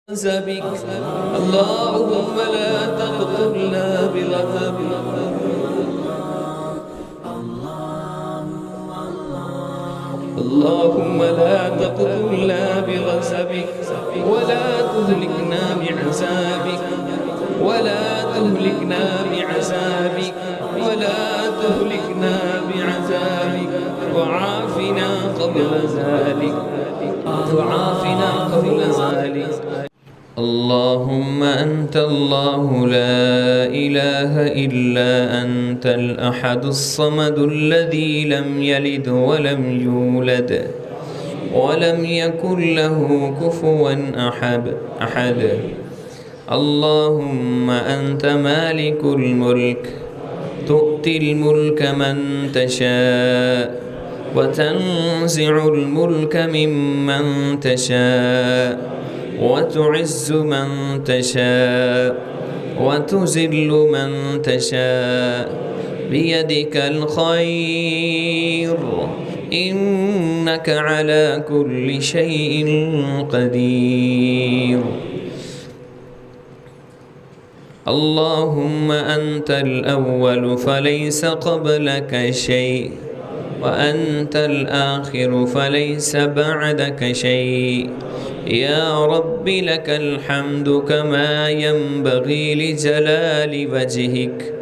بك اللهم لا تقتلنا بغضبك اللهم لا تقتلنا بغضبك ولا تهلكنا بعذابك ولا تهلكنا بعذابك ولا تهلكنا بعذابك وعافنا قبل ذلك وعافنا قبل ذلك. اللهم أنت الله لا إله إلا أنت الأحد الصمد الذي لم يلد ولم يولد ولم يكن له كفوا أحد. اللهم أنت مالك الملك تؤتي الملك من تشاء وتنزع الملك ممن تشاء وتعز من تشاء وتذل من تشاء بيدك الخير إنك على كل شيء قدير. اللهم أنت الأول فليس قبلك شيء وأنت الآخر فليس بعدك شيء. يا رب لك الحمد كما ينبغي لجلال وجهك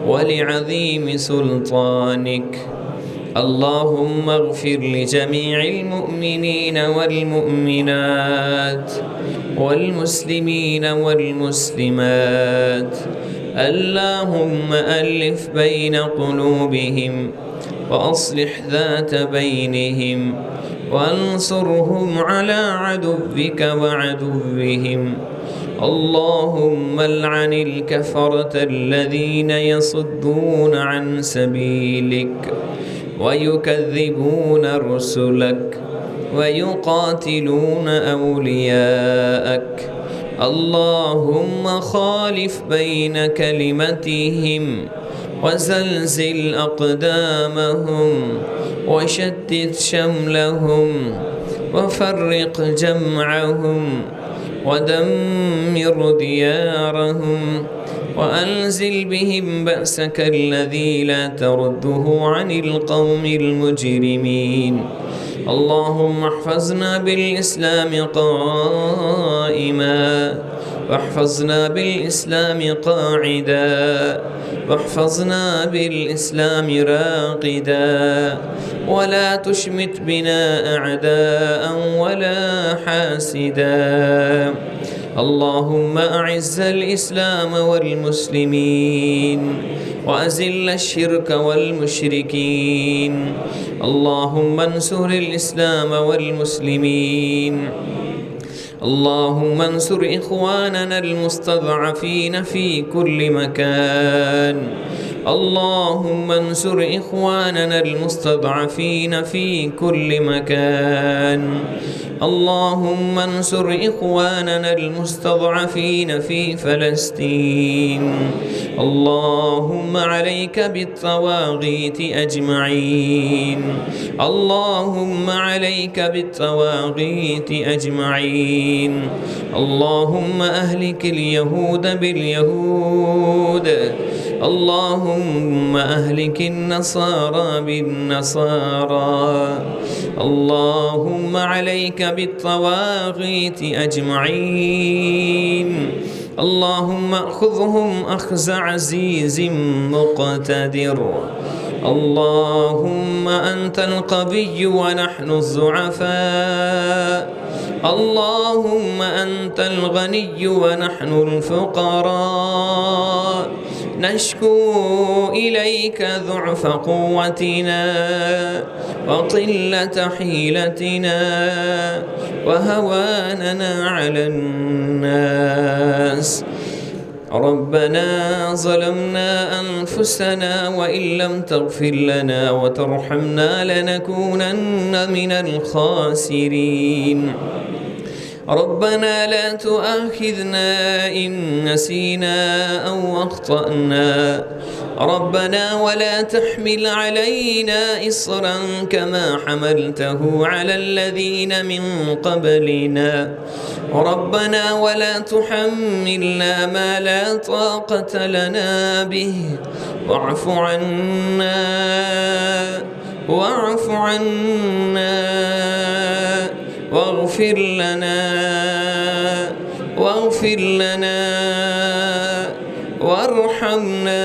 ولعظيم سلطانك. اللهم اغفر لجميع المؤمنين والمؤمنات والمسلمين والمسلمات. اللهم ألف بين قلوبهم وأصلح ذات بينهم وانصرهم على عدوك وعدوهم. اللهم العن الكفرة الذين يصدون عن سبيلك ويكذبون رسلك ويقاتلون أولياءك. اللهم خالف بين كلمتهم وزلزل أقدامهم وشتت شملهم وفرق جمعهم ودمر ديارهم وأنزل بهم بأسك الذي لا ترده عن القوم المجرمين. اللهم احفظنا بالإسلام قائما واحفظنا بالإسلام قاعدا واحفظنا بالإسلام راقدا ولا تشمت بنا أعداء ولا حاسدا. اللهم أعز الإسلام والمسلمين وأذل الشرك والمشركين. اللهم انصر الإسلام والمسلمين. اللهم انصر إخواننا المستضعفين في كل مكان. اللهم انصر إخواننا المستضعفين في كل مكان. اللهم انصر إخواننا المستضعفين في فلسطين. اللهم عليك بالطواغيت أجمعين. اللهم عليك بالطواغيت أجمعين. اللهم أهلك اليهود باليهود. اللهم أهلك النصارى بالنصارى. اللهم عليك بالطواغيت أجمعين. اللهم أخذهم أخذ عزيز مقتدر. اللهم أنت القوي ونحن الضعفاء. اللهم أنت الغني ونحن الفقراء. نشكو إليك ضعف قوتنا وقلة حيلتنا وهواننا على الناس. ربنا ظلمنا أنفسنا وإن لم تغفر لنا وترحمنا لنكونن من الخاسرين. ربنا لا تؤاخذنا إن نسينا أو أخطأنا ربنا ولا تحمل علينا إصرا كما حملته على الذين من قبلنا ربنا ولا تحملنا ما لا طاقة لنا به واعف عنا واغفر لنا وارحمنا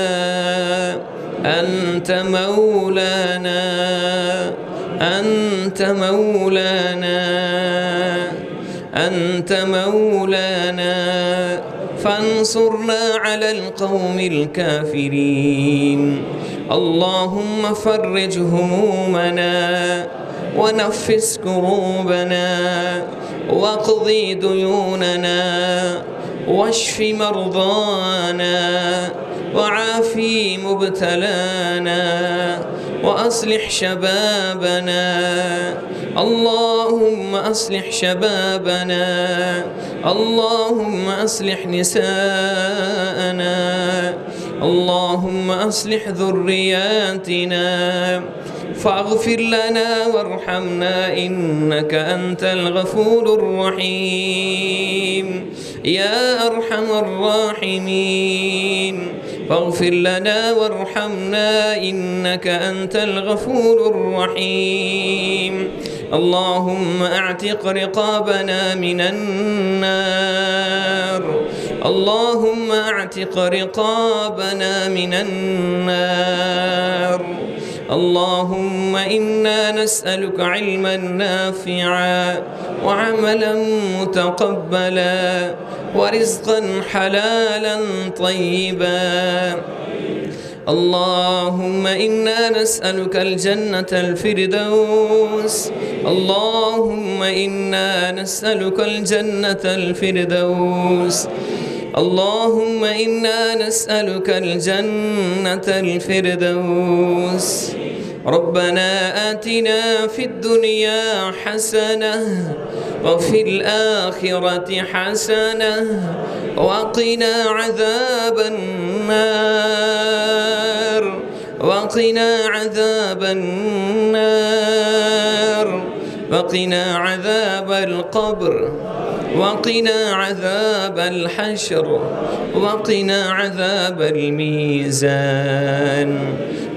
أنت مولانا فانصرنا على القوم الكافرين اللهم فرج همومنا ونفس كروبنا واقض ديوننا واشف مرضانا وعافي مبتلانا وأصلح شبابنا اللهم أصلح شبابنا اللهم أصلح نساءنا اللهم أصلح ذرياتنا فاغفر لنا وارحمنا إنك أنت الغفور الرحيم يا أرحم الراحمين فاغفر لنا وارحمنا إنك أنت الغفور الرحيم اللهم اعتق رقابنا من النار اللهم اعتق رقابنا من النار اللهم إنا نسألك علما نافعا وعملا متقبلا ورزقا حلالا طيبا اللهم إنا نسألك الجنة الفردوس اللهم إنا نسألك الجنة الفردوس اللهم إنا نسألك الجنة الفردوس ربنا آتنا في الدنيا حسنة وفي الآخرة حسنة وقنا عذاب النار وقنا عذاب القبر وقنا عذاب الحشر وقنا عذاب الميزان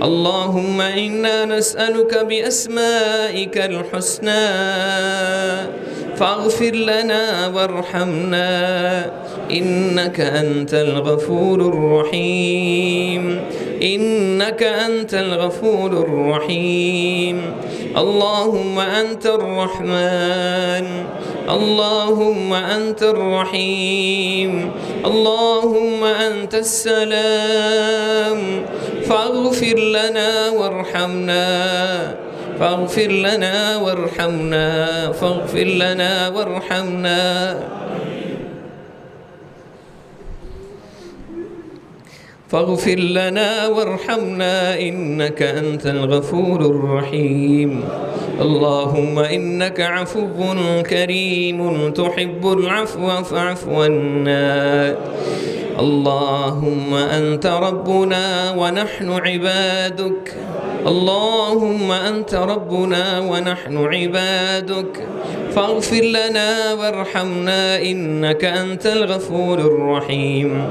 اللهم إنا نسألك بأسمائك الحسنى فاغفر لنا وارحمنا إنك أنت الغفور الرحيم إنك أنت الغفور الرحيم اللهم أنت الرحمن اللهم أنت الرحيم اللهم أنت السلام فاغفر لنا وارحمنا فاغفر لنا وارحمنا إنك أنت الغفور الرحيم اللهم إنك عفو كريم تحب العفو فاعف عنا اللهم أنت ربنا ونحن عبادك اللهم أنت ربنا ونحن عبادك فاغفر لنا وارحمنا إنك أنت الغفور الرحيم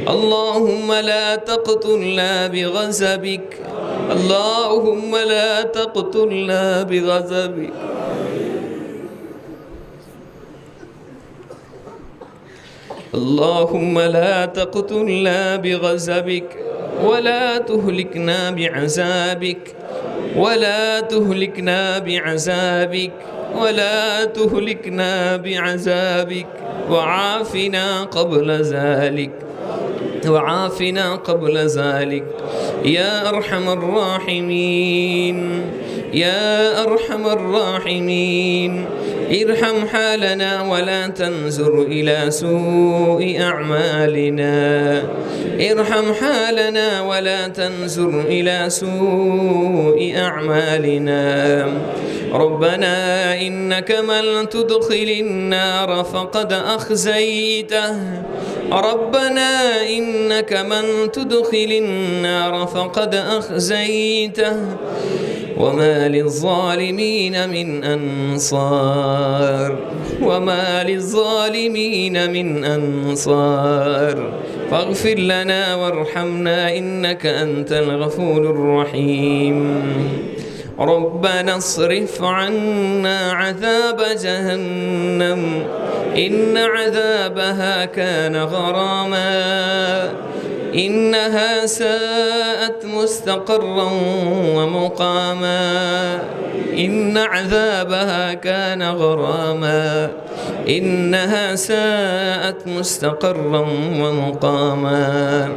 اللهم لا تقتلنا بغضبك اللهم لا تقتلنا بغضبك اللهم لا تقتلنا بغضبك ولا تهلكنا بعذابك ولا تهلكنا بعذابك ولا تهلكنا بعذابك وعافنا قبل ذلك يا أرحم الراحمين يا أرحم الراحمين ارحم حالنا ولا تنظر إلى سوء أعمالنا. ارحم حالنا ولا تنظر إلى سوء أعمالنا. ربنا إنك من تدخل النار فقد أخزيته. ربنا إنك من تدخل النار فقد أخزيته وما للظالمين من أنصار. وما للظالمين من أنصار. فاغفر لنا وارحمنا إنك أنت الغفور الرحيم. ربنا اصرف عنا عذاب جهنم إن عذابها كان غراما إنها ساءت مستقرا ومقاما. إن عذابها كان غراما إنها ساءت مستقرا ومقاما.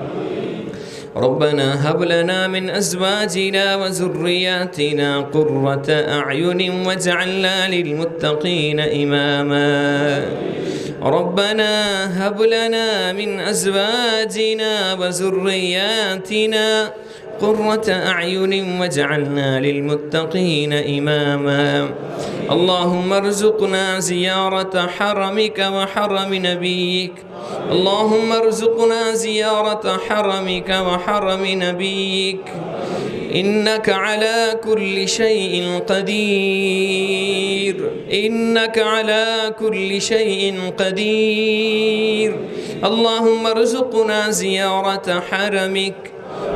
ربنا هب لنا من أزواجنا وذرياتنا قرة أعين واجعلنا للمتقين إماما. ربنا هب لنا من أزواجنا وذرياتنا قرة أعين واجعلنا للمتقين إماما. اللهم ارزقنا زيارة حرمك وحرم نبيك. اللهم ارزقنا زيارة حرمك وحرم نبيك إنك على كل شيء قدير. إنك على كل شيء قدير. اللهم ارزقنا زيارة حرمك.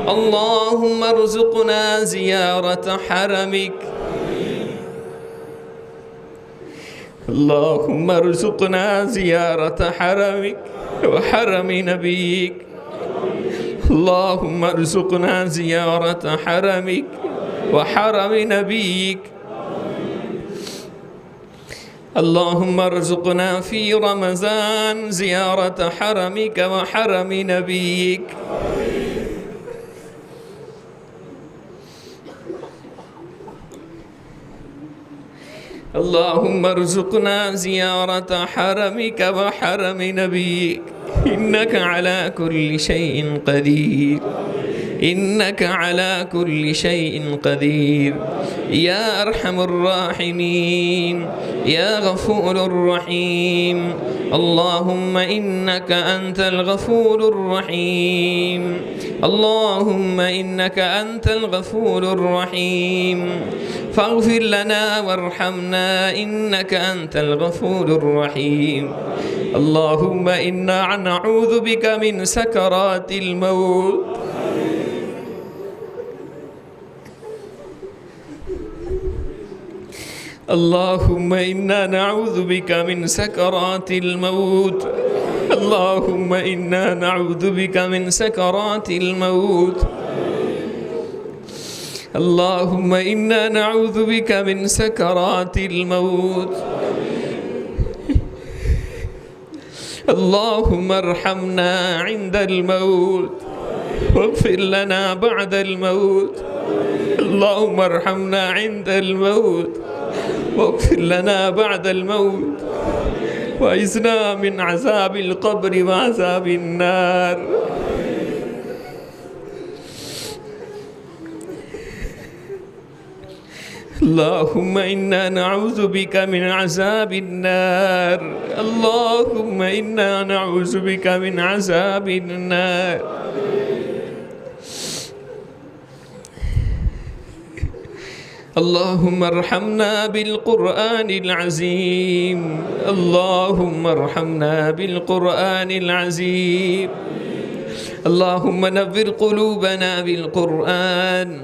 اللهم ارزقنا زيارة حرمك. اللهم ارزقنا زيارة حرمك وحرم نبيك. اللهم ارزقنا زيارة حرمك وحرم نبيك. اللهم ارزقنا في رمضان زيارة حرمك وحرم نبيك. اللهم ارزقنا زيارة حرمك وحرم نبيك إنك على كل شيء قدير. إنك على كل شيء قدير. يا أرحم الراحمين يا غفور الرحيم. اللهم إنك أنت الغفور الرحيم. اللهم إنك أنت الغفور الرحيم. فاغفر لنا وارحمنا إنك أنت الغفور الرحيم. اللهم إنا نعوذ بك من سكرات الموت. اللهم إنا نعوذ بك من سكرات الموت. اللهم إنا نعوذ بك من سكرات الموت. اللهم إنا نعوذ بك من سكرات الموت. اللهم ارحمنا عند الموت واغفر لنا بعد الموت. اللهم ارحمنا عند الموت واغفر لنا بعد الموت وأعذنا من عذاب القبر وعذاب النار. اللهم إنا نعوذ بك من عذاب النار. اللهم إنا نعوذ بك من عذاب النار. اللهم ارحمنا بالقرآن العظيم. اللهم ارحمنا بالقرآن العظيم. اللهم نور قلوبنا بالقرآن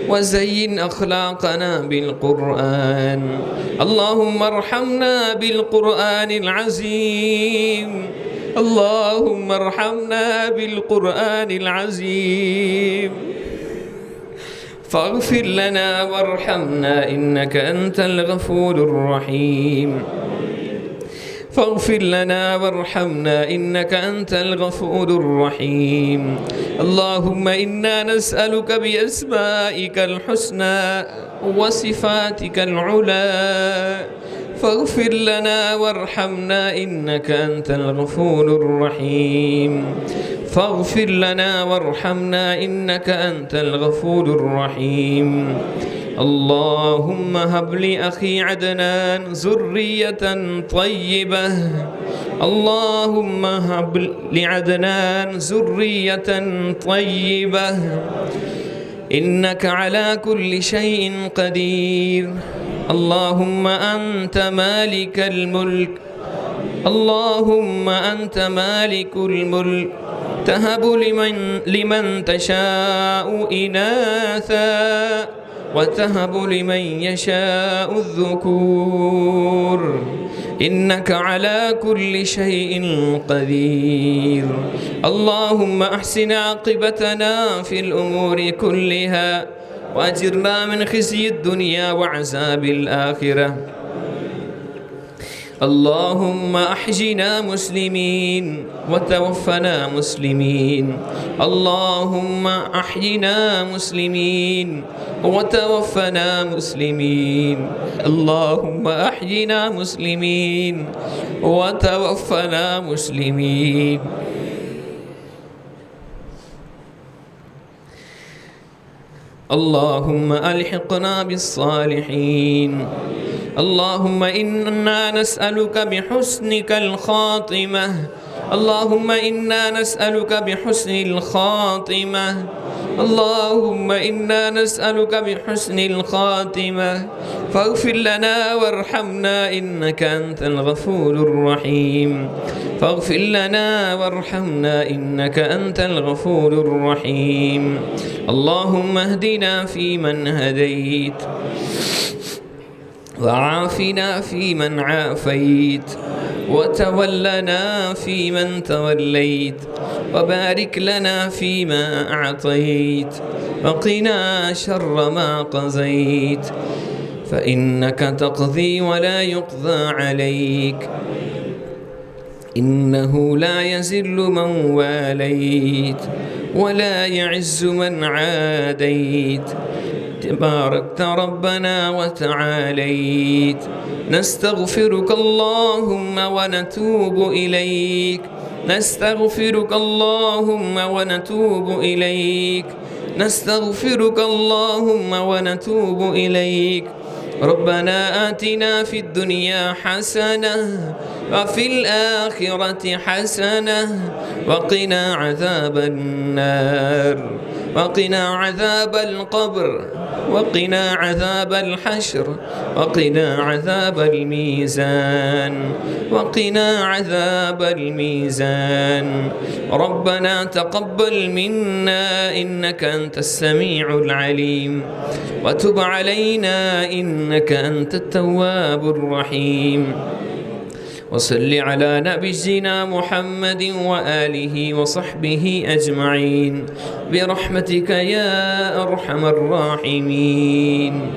وزين أخلاقنا بالقرآن. اللهم ارحمنا بالقرآن العظيم. اللهم ارحمنا بالقرآن العظيم. فاغفر لنا وارحمنا إنك أنت الغفور الرحيم. فاغفر لنا وارحمنا إنك أنت الغفور الرحيم. اللهم إنا نسألك بأسمائك الحسنى وصفاتك العلى فاغفر لنا وارحمنا إنك أنت الغفور الرحيم فاغفر لنا وارحمنا إنك أنت الغفور الرحيم اللهم هب لأخي عدنان ذرية طيبة اللهم هب لعدنان ذرية طيبة إنك على كل شيء قدير اللهم أنت مالك الملك اللهم أنت مالك الملك تهب لمن تشاء إناثا وتهب لمن يشاء الذكور إنك على كل شيء قدير اللهم أحسن عاقبتنا في الأمور كلها وأجرنا من خزي الدنيا وعذاب الآخرة اللهم أحينا مسلمين وتوفنا مسلمين اللهم أحينا مسلمين وتوفنا مسلمين اللهم أحينا مسلمين وتوفنا مسلمين اللهم ألحقنا بالصالحين اللهم إنا نسألك بحسنك الخاتمة اللهم إنا نسألك بحسن الخاتمة اللهم إنا نسألك بحسن الخاتمة فاغفر لنا وارحمنا إنك أنت الغفور الرحيم فاغفر لنا وارحمنا إنك أنت الغفور الرحيم اللهم اهدنا فيمن هديت وعافنا فيمن عافيت وتولنا فيمن توليت وبارك لنا فيما أعطيت وقنا شر ما قضيت فإنك تقضي ولا يقضى عليك إنه لا يذل من واليت ولا يعز من عاديت تباركت ربنا وتعاليت نستغفرك اللهم ونتوب إليك نستغفرك اللهم ونتوب إليك نستغفرك اللهم ونتوب إليك ربنا آتنا في الدنيا حسنة وفي الآخرة حسنة وقنا عذاب النار وقنا عذاب القبر وقنا عذاب الحشر وقنا عذاب الميزان وقنا عذاب الميزان ربنا تقبل منا إنك أنت السميع العليم وتب علينا إنك أنت التواب الرحيم وصل على نبينا محمد وآله وصحبه أجمعين برحمتك يا أرحم الراحمين.